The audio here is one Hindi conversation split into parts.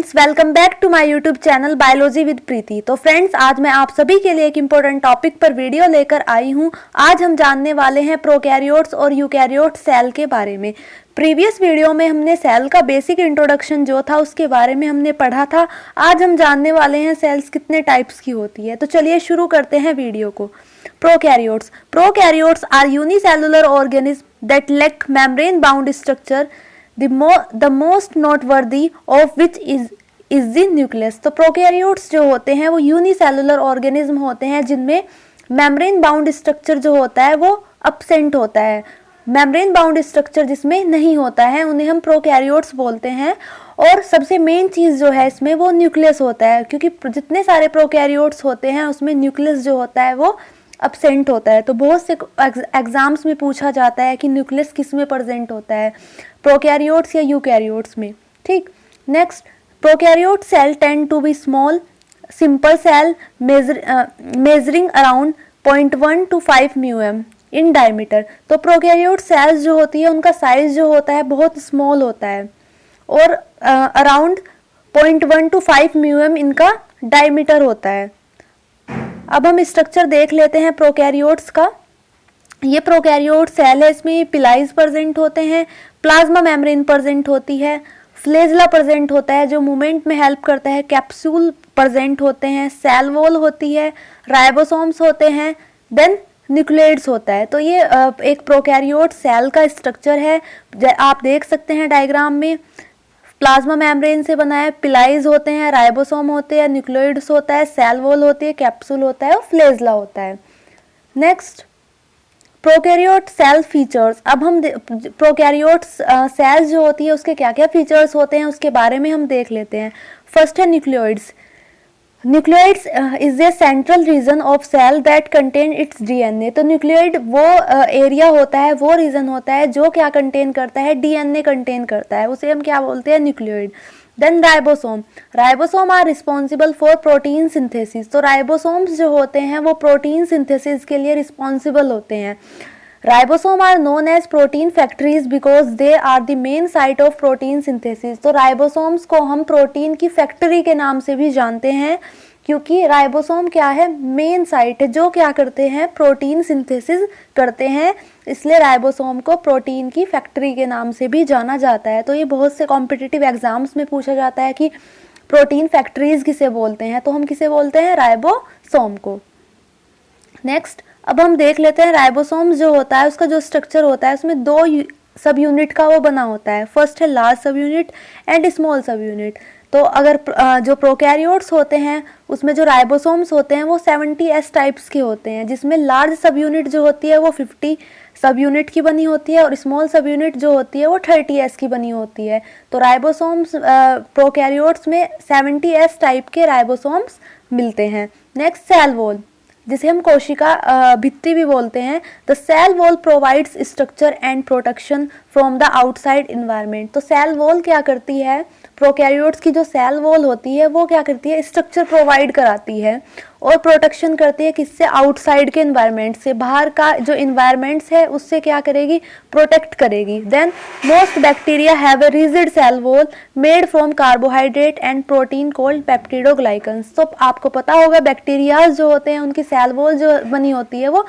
Friends, welcome back to my YouTube channel biology with Preeti. तो फ्रेंड्स, आज मैं आप सभी के लिए एक इम्पोर्टेंट टॉपिक पर वीडियो लेकर आई हूं। आज हम जानने वाले हैं प्रोकैरियोट्स और यूकैरियोट सेल के बारे में। प्रीवियस वीडियो में हमने सेल का बेसिक इंट्रोडक्शन जो था उसके बारे में हमने पढ़ा था। आज हम जानने वाले हैं सेल्स कितने टाइप्स की होती है। तो चलिए शुरू करते हैं वीडियो को। Prokaryotes are unicellular organism that lack membrane bound structure, the most noteworthy of which is the nucleus। तो प्रोकैरियोट्स जो होते हैं वो यूनिसेलुलर ऑर्गेनिज्म होते हैं जिनमें मेम्ब्रेन बाउंड स्ट्रक्चर जो होता है वो अब्सेंट होता है। मेम्ब्रेन बाउंड स्ट्रक्चर जिसमें नहीं होता है उन्हें हम प्रोकैरियोट्स बोलते हैं। और सबसे मेन चीज़ जो है इसमें वो न्यूक्लियस होता है, क्योंकि जितने सारे प्रोकैरियोट्स होते हैं उसमें न्यूक्लियस जो होता है वो अब्सेंट होता है। तो बहुत से एग्जाम्स में पूछा जाता है कि न्यूक्लियस किस में प्रेजेंट होता है, प्रोकैरियोट्स या यूकैरियोट्स में। ठीक, next, prokaryote cell tend to be small simple cell measuring around 0.1 to 5 μm in diameter. तो प्रोकैरियोट सेल्स जो होती है उनका साइज जो होता है बहुत स्मॉल होता है और अराउंड 0.1 to 5 μm इनका डायमीटर होता है। अब हम स्ट्रक्चर देख लेते हैं प्रोकैरियोट्स का। ये प्रोकैरियोट सेल है, इसमें पिलाइज प्रेजेंट होते हैं, प्लाज्मा मेम्ब्रेन प्रेजेंट होती है, फ्लेजला प्रेजेंट होता है जो मूवमेंट में हेल्प करता है, कैप्सूल प्रेजेंट होते हैं, सेल वॉल होती है, राइबोसोम्स होते हैं, देन न्यूक्लियड्स होता है। तो ये एक प्रोकैरियोट सेल का स्ट्रक्चर है। आप देख सकते हैं डायग्राम में, प्लाज्मा मेम्ब्रेन से बना है, पिलाइज होते हैं, राइबोसोम होते हैं, न्यूक्लियड्स होता है, सेल वॉल होती है, कैप्सूल होता है और फ्लेजला होता है। Next, prokaryote cell features. अब हम प्रोकैरियोट सेल्स जो होती है उसके क्या क्या फीचर्स होते हैं उसके बारे में हम देख लेते हैं। फर्स्ट है nucleoids. Nucleoids is a central region of cell that contain its DNA. तो न्यूक्लियोइड वो एरिया होता है, वो रीजन होता है जो क्या कंटेन करता है, डीएनए कंटेन करता है, उसे हम क्या बोलते हैं, nucleoid. Then ribosome. Ribosome are responsible for protein synthesis. तो राइबोसोम्स जो होते हैं वो प्रोटीन सिंथेसिस के लिए रिस्पॉन्सिबल होते हैं। Ribosome are known as protein factories because they are the main site of protein synthesis. तो राइबोसोम्स को हम प्रोटीन की फैक्ट्री के नाम से भी जानते हैं, क्योंकि राइबोसोम क्या है, मेन साइट है जो क्या करते हैं, प्रोटीन सिंथेसिस करते हैं, इसलिए राइबोसोम को प्रोटीन की फैक्ट्री के नाम से भी जाना जाता है। तो ये बहुत से कॉम्पिटिटिव एग्जाम्स में पूछा जाता है कि प्रोटीन फैक्ट्रीज किसे बोलते हैं, तो हम किसे बोलते हैं, राइबोसोम को। नेक्स्ट, अब हम देख लेते हैं राइबोसोम जो होता है उसका जो स्ट्रक्चर होता है उसमें दो सब यूनिट का वो बना होता है। फर्स्ट है लार्ज सब यूनिट एंड स्मॉल सब यूनिट। तो अगर जो प्रोकैरियोट्स होते हैं उसमें जो राइबोसोम्स होते हैं वो 70S टाइप्स के होते हैं, जिसमें लार्ज सब यूनिट जो होती है वो 50 सब यूनिट की बनी होती है और स्मॉल सब यूनिट जो होती है वो 30S की बनी होती है। तो राइबोसोम्स प्रोकैरियोट्स में 70S टाइप के राइबोसोम्स मिलते हैं। नेक्स्ट, सेल वॉल, जिसे हम कोशिका भित्ति भी बोलते हैं। The cell wall provides structure and protection from the outside environment. तो सेल वॉल क्या करती है, प्रोकैरियोट्स की जो सेल वॉल होती है वो क्या करती है, स्ट्रक्चर प्रोवाइड कराती है और प्रोटेक्शन करती है किससे, आउटसाइड के इन्वायरमेंट से, बाहर का जो इन्वायरमेंट्स है उससे क्या करेगी, प्रोटेक्ट करेगी। Then most bacteria have a rigid cell wall made from carbohydrate and protein called peptidoglycans. तो आपको पता होगा बैक्टीरियाज जो होते हैं उनकी सेल वॉल जो बनी होती है वो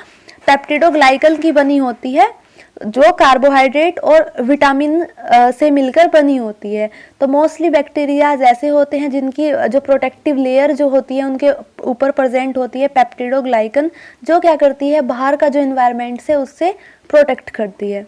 पेप्टिडोग्लाइकन की बनी होती है, जो कार्बोहाइड्रेट और विटामिन से मिलकर बनी होती है। तो मोस्टली बैक्टीरियाज ऐसे होते हैं जिनकी जो प्रोटेक्टिव लेयर जो होती है उनके ऊपर प्रेजेंट होती है पेप्टिडोग्लाइकन, जो क्या करती है, बाहर का जो इन्वायरमेंट से उससे प्रोटेक्ट करती है।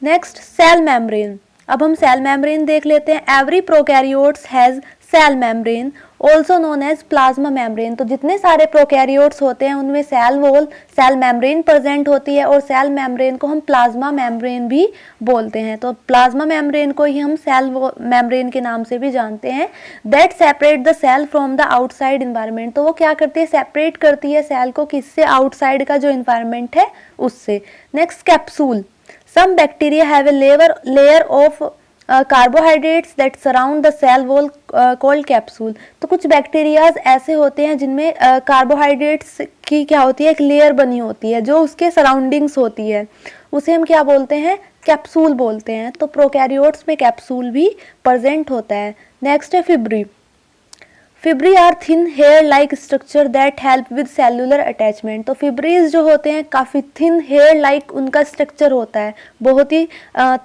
Next, cell membrane. अब हम सेल मेम्ब्रेन देख लेते हैं। Every prokaryotes has cell membrane also known as plasma membrane. तो जितने सारे प्रोकैरियोट्स होते हैं उनमें cell wall, cell membrane present होती है और सेल मेम्ब्रेन को हम प्लाज्मा मेम्ब्रेन भी बोलते हैं। तो प्लाज्मा मेम्ब्रेन को ही हम सेल मेम्ब्रेन के नाम से भी जानते हैं। That separate the cell from the outside environment. तो वो क्या करती है, सेपरेट करती है सेल को किससे, आउटसाइड का जो इन्वायरमेंट है उससे। Next, capsule. Some bacteria have a layer of carbohydrates that surround the cell wall called capsule. तो कुछ बैक्टीरियाज ऐसे होते हैं जिनमें कार्बोहाइड्रेट्स की क्या होती है, एक लेयर बनी होती है जो उसके सराउंडिंग्स होती है, उसे हम क्या बोलते हैं, कैप्सूल बोलते हैं, तो प्रोकैरियोट्स में कैप्सूल भी प्रेजेंट होता है। नेक्स्ट है fimbriae. Fimbriae are thin hair like structure that help with cellular attachment. तो फिब्रीज जो होते हैं काफ़ी थिन हेयर लाइक उनका स्ट्रक्चर होता है, बहुत ही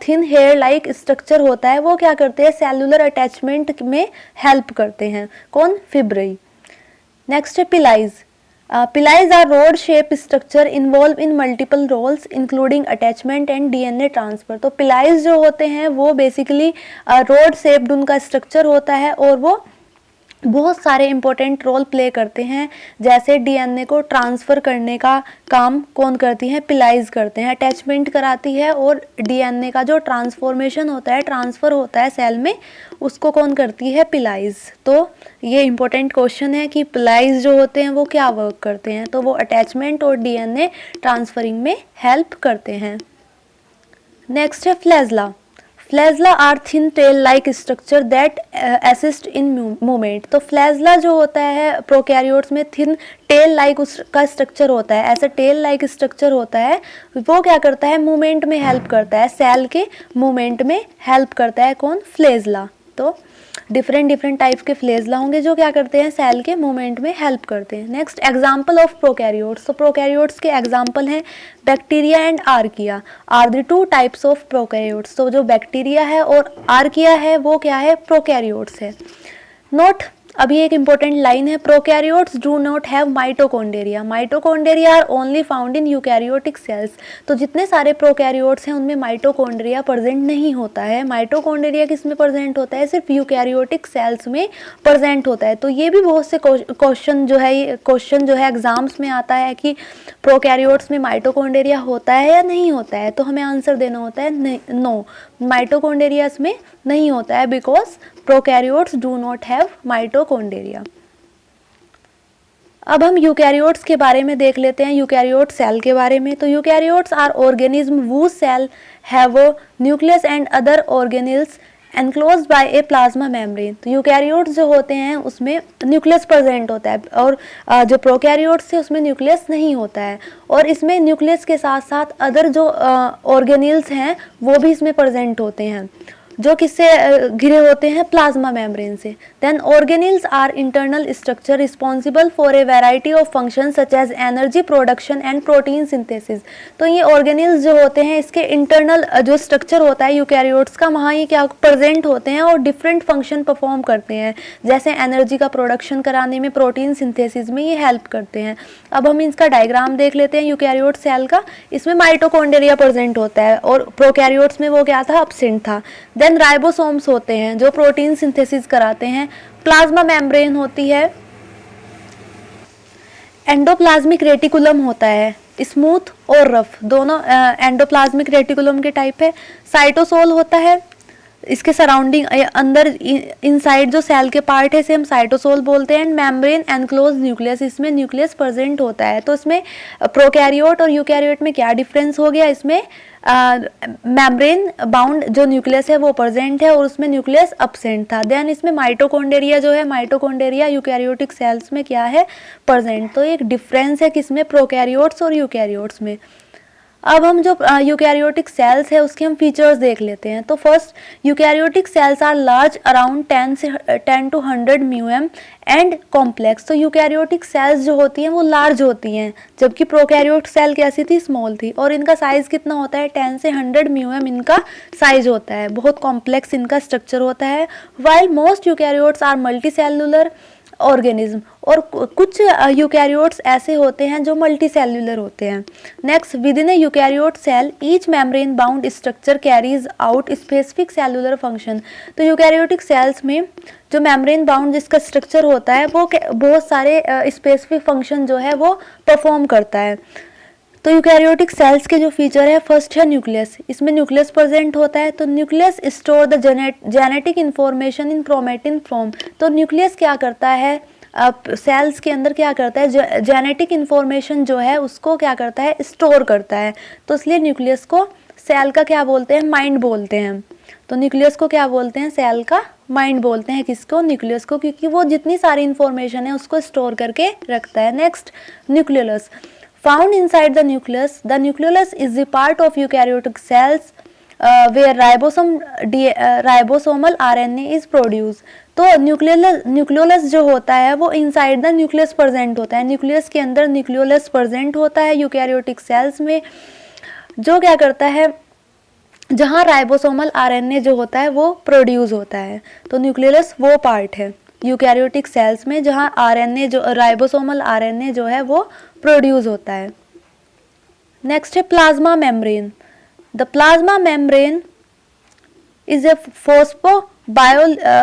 थिन हेयर लाइक स्ट्रक्चर होता है। वो क्या करते हैं, सेलुलर अटैचमेंट में हेल्प करते हैं। कौन, फिब्री। नेक्स्ट है pili. Pili are rod shape structure involve in multiple roles including attachment and DNA transfer. तो पिलाइज जो होते हैं वो बेसिकली रोड शेप्ड उनका स्ट्रक्चर होता है और वो बहुत सारे इंपॉर्टेंट रोल प्ले करते हैं। जैसे डीएनए को ट्रांसफ़र करने का काम कौन करती है, पिलाइज करते हैं। अटैचमेंट कराती है और डीएनए का जो ट्रांसफॉर्मेशन होता है, ट्रांसफ़र होता है सेल में, उसको कौन करती है, पिलाइज। तो ये इंपॉर्टेंट क्वेश्चन है कि पिलाइज जो होते हैं वो क्या वर्क करते हैं, तो वो अटैचमेंट और डीएनए ट्रांसफरिंग में हेल्प करते हैं। नेक्स्ट है flagella. Flagella are thin tail like structure that assist in movement. तो फ्लैजला जो होता है प्रोकैरियोट्स में थिन टेल लाइक उसका स्ट्रक्चर होता है, ऐसा टेल लाइक स्ट्रक्चर होता है। वो क्या करता है, मूवमेंट में हेल्प करता है, सेल के मूवमेंट में हेल्प करता है। कौन, फ्लैजला। तो डिफरेंट टाइप के फ्लैजला होंगे जो क्या करते हैं, सेल के मूवमेंट में हेल्प करते हैं। Next example of prokaryotes. तो प्रोकैरियोट्स के एग्जांपल हैं bacteria and archaea are the two types of prokaryotes. तो जो बैक्टीरिया है और आर्किया है वो क्या है, प्रोकैरियोट्स है। नोट, अभी एक इंपॉर्टेंट लाइन है, prokaryotes do not have mitochondria. Mitochondria are only found in eukaryotic cells. तो जितने सारे प्रोकैरियोट्स हैं उनमें माइटोकॉन्ड्रिया प्रेजेंट नहीं होता है। माइटोकॉन्ड्रिया किस में प्रेजेंट होता है, सिर्फ यूकैरियोटिक सेल्स में प्रेजेंट होता है। तो ये भी बहुत से क्वेश्चन जो है एग्जाम्स में आता है कि प्रोकैरियोट्स में माइटोकॉन्ड्रिया होता है या नहीं होता है, तो हमें आंसर देना होता है नो, माइटोकॉन्ड्रिया इसमें नहीं होता है, because prokaryotes do not have mitochondria. अब हम यूकैरियोट्स के बारे में देख लेते हैं, यूकैरियोट सेल के बारे में। तो eukaryotes are organism whose cell have a nucleus and other organelles enclosed by a plasma membrane। तो यूकैरियोट्स जो होते हैं उसमें न्यूक्लियस प्रेजेंट होता है और जो प्रोकैरियोट्स है उसमें न्यूक्लियस नहीं होता है। और इसमें न्यूक्लियस के साथ साथ अदर जो ऑर्गेनिल्स हैं वो भी इसमें प्रेजेंट होते हैं, जो किससे घिरे होते हैं, प्लाज्मा मेम्ब्रेन से। Then organelles are internal structure responsible for a variety of function such as energy production and protein synthesis. तो ये ऑर्गेनिल्स जो होते हैं इसके इंटरनल जो स्ट्रक्चर होता है यूकैरियोट्स का, वहाँ ये क्या प्रेजेंट होते हैं और डिफरेंट फंक्शन परफॉर्म करते हैं, जैसे एनर्जी का प्रोडक्शन कराने में, प्रोटीन सिंथेसिस में ये हेल्प करते हैं। अब हम इसका डायग्राम देख लेते हैं यूकैरियोट सेल का। इसमें माइटोकॉन्ड्रिया प्रेजेंट होता है और प्रोकैरियोट्स में वो क्या था, एब्सेंट था। देन राइबोसोम्स होते हैं जो प्रोटीन सिंथेसिस कराते हैं। प्लाज्मा मेम्ब्रेन होती है। एंडोप्लाज्मिक रेटिकुलम होता है, स्मूथ और रफ दोनों एंडोप्लाज्मिक रेटिकुलम के टाइप है। साइटोसोल होता है, इसके सराउंडिंग अंदर इनसाइड जो सेल के पार्ट है इसे हम साइटोसोल बोलते हैं। एंड मेम्ब्रेन एनक्लोज न्यूक्लियस, इसमें न्यूक्लियस प्रेजेंट होता है। तो इसमें प्रोकैरियोट और यूकैरियोट में क्या डिफरेंस हो गया, इसमें मेम्ब्रेन बाउंड जो न्यूक्लियस है वो प्रेजेंट है और उसमें न्यूक्लियस एब्सेंट था। देन इसमें माइटोकॉन्ड्रिया जो है, माइटोकॉन्ड्रिया यूकैरियोटिक सेल्स में क्या है, प्रेजेंट। तो एक डिफरेंस है किसमें, प्रोकैरियोट्स और यूकैरियोट्स में। अब हम जो यूकैरियोटिक सेल्स है उसके हम फीचर्स देख लेते हैं। तो first, eukaryotic cells are large around 10 to 100 mu m and complex. तो यूकैरियोटिक सेल्स जो होती हैं वो लार्ज होती हैं, जबकि प्रोकैरियोट सेल कैसी थी, स्मॉल थी। और इनका साइज कितना होता है, 10 से 100 म्यूएम इनका साइज होता है, बहुत कॉम्प्लेक्स इनका स्ट्रक्चर होता है। While most eukaryotes are multicellular organism, और कुछ यूकैरियोट्स ऐसे होते हैं जो मल्टी सेल्युलर होते हैं। Next, within a eukaryote cell each membrane bound structure carries out specific cellular function. तो यूकैरियोटिक सेल्स में जो मेम्ब्रेन बाउंड जिसका स्ट्रक्चर होता है वो बहुत सारे स्पेसिफिक फंक्शन जो है वो परफॉर्म करता है। तो यूकैरियोटिक सेल्स के जो फीचर है, फर्स्ट है न्यूक्लियस, इसमें न्यूक्लियस प्रेजेंट होता है। तो nucleus store the genetic information in chromatin form. तो न्यूक्लियस क्या करता है, सेल्स के अंदर क्या करता है, जेनेटिक इन्फॉर्मेशन जो है उसको क्या करता है, स्टोर करता है। तो इसलिए न्यूक्लियस को सेल का क्या बोलते हैं, माइंड बोलते हैं। तो न्यूक्लियस को क्या बोलते हैं, सेल का माइंड बोलते हैं। किसको, न्यूक्लियस को, क्योंकि वो जितनी सारी इन्फॉर्मेशन है उसको स्टोर करके रखता है। Next, nucleolus, found inside the nucleus is the part of eukaryotic cells where ribosomal RNA is produce. तो न्यूक्लियोलस जो होता है वो इनसाइड द न्यूक्लियस प्रेजेंट होता है, न्यूक्लियस के अंदर न्यूक्लियोलस प्रेजेंट होता है यूकैरियोटिक सेल्स में, जो क्या करता है, जहाँ राइबोसोमल आरएनए जो होता है वो प्रोड्यूस होता है। तो न्यूक्लियोलस वो पार्ट है यूकैरियोटिक सेल्स में जहाँ आरएनए जो राइबोसोमल आरएनए जो है वो प्रोड्यूस होता है। नेक्स्ट है plasma membrane. The plasma membrane is a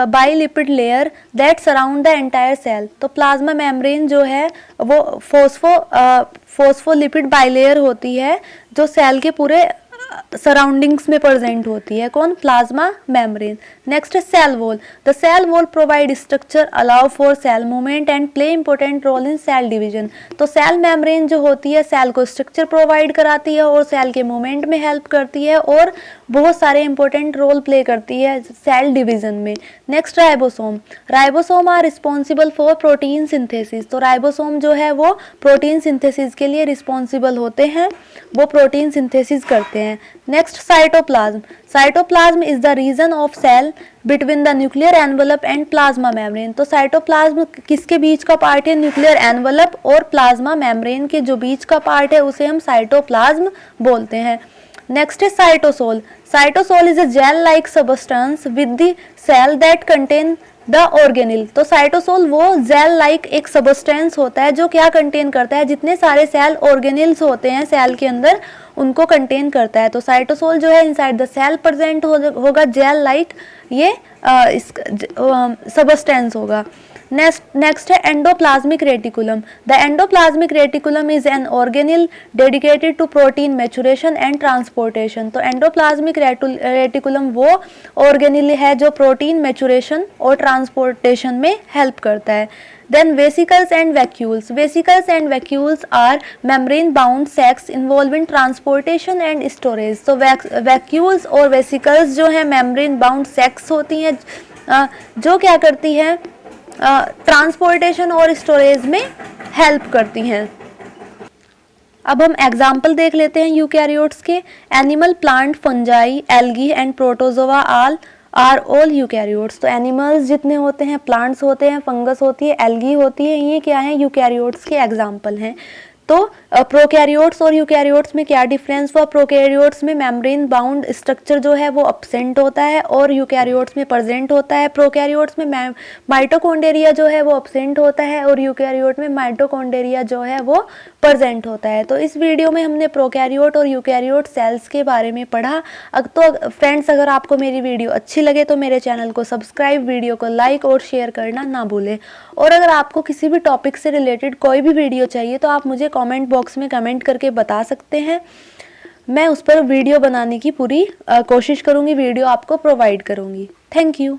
bilipid layer that surround the entire cell. तो प्लाज्मा मेम्ब्रेन जो है वो फोस्फोलिपिड बाइलेयर होती है जो सेल के पूरे सराउंडिंग्स में प्रेजेंट होती है। कौन? Plasma membrane. नेक्स्ट है cell wall. The cell wall provide structure, allow for cell movement and play important role in cell division. तो सेल मेम्ब्रेन जो होती है सेल को स्ट्रक्चर प्रोवाइड कराती है और सेल के मूवमेंट में हेल्प करती है और बहुत सारे इंपॉर्टेंट रोल प्ले करती है सेल डिवीजन में। Next ribosome. Ribosome are responsible for protein synthesis. तो राइबोसोम जो है वो प्रोटीन सिंथेसिस के लिए रिस्पॉन्सिबल होते हैं, वो प्रोटीन सिंथेसिस करते हैं। Next cytoplasm. Cytoplasm is the region of cell between the nuclear envelope and plasma membrane. तो साइटोप्लाज्म किसके बीच का पार्ट है? न्यूक्लियर एनवलप और प्लाज्मा मेम्ब्रेन के जो बीच का पार्ट है उसे हम साइटोप्लाज्म बोलते हैं। नेक्स्ट है cytosol. Cytosol is a gel like substance with the cell that contain the organelle. तो साइटोसोल वो जेल लाइक एक सब्सटेंस होता है जो क्या कंटेन करता है, जितने सारे सेल ऑर्गेनिल्स होते हैं सेल के अंदर उनको कंटेन करता है। तो साइटोसोल जो है इनसाइड द सेल प्रेजेंट होगा, जेल लाइक ये सब्सटेंस होगा। नेक्स्ट है endoplasmic reticulum. The endoplasmic reticulum is an organelle dedicated to protein maturation and transportation. तो एंडोप्लाज्मिक रेटिकुलम वो ऑर्गेनिल है जो प्रोटीन मैच्योरेशन और ट्रांसपोर्टेशन में हेल्प करता है। Then vesicles and vacuoles. Vesicles and vacuoles are membrane bound sacs involved in transportation and storage. तो vacuoles और vesicles जो है membrane bound sacs होती हैं जो क्या करती हैं, ट्रांसपोर्टेशन और स्टोरेज में हेल्प करती हैं। अब हम एग्जाम्पल देख लेते हैं यूकैरियोट्स के। Animal, plant, fungi, algae and protozoa are all eukaryotes. तो एनिमल्स जितने होते हैं, प्लांट्स होते हैं, फंगस होती है, एल्गी होती है, ये क्या है? यूकैरियोट्स के एग्जाम्पल हैं। तो प्रोकैरियोट्स और यूकैरियोट्स में क्या डिफरेंस हुआ? प्रोकैरियोट्स में मेम्ब्रेन बाउंड स्ट्रक्चर जो है वो अब्सेंट होता है और यूकैरियोट्स में प्रेजेंट होता है। प्रोकैरियोट्स में माइटोकॉन्ड्रिया जो है वो अब्सेंट होता है और यूकैरियोट में माइटोकॉन्ड्रिया जो है वो प्रेजेंट होता है। तो इस वीडियो में हमने प्रोकैरियोट और यूकैरियोट सेल्स के बारे में पढ़ा। तो फ्रेंड्स, अगर आपको मेरी वीडियो अच्छी लगे तो मेरे चैनल को सब्सक्राइब, वीडियो को लाइक और शेयर करना ना भूलें। और अगर आपको किसी भी टॉपिक से रिलेटेड कोई भी वीडियो चाहिए तो आप मुझे कमेंट बॉक्स में कमेंट करके बता सकते हैं। मैं उस पर वीडियो बनाने की पूरी कोशिश करूँगी, वीडियो आपको प्रोवाइड करूँगी। Thank you.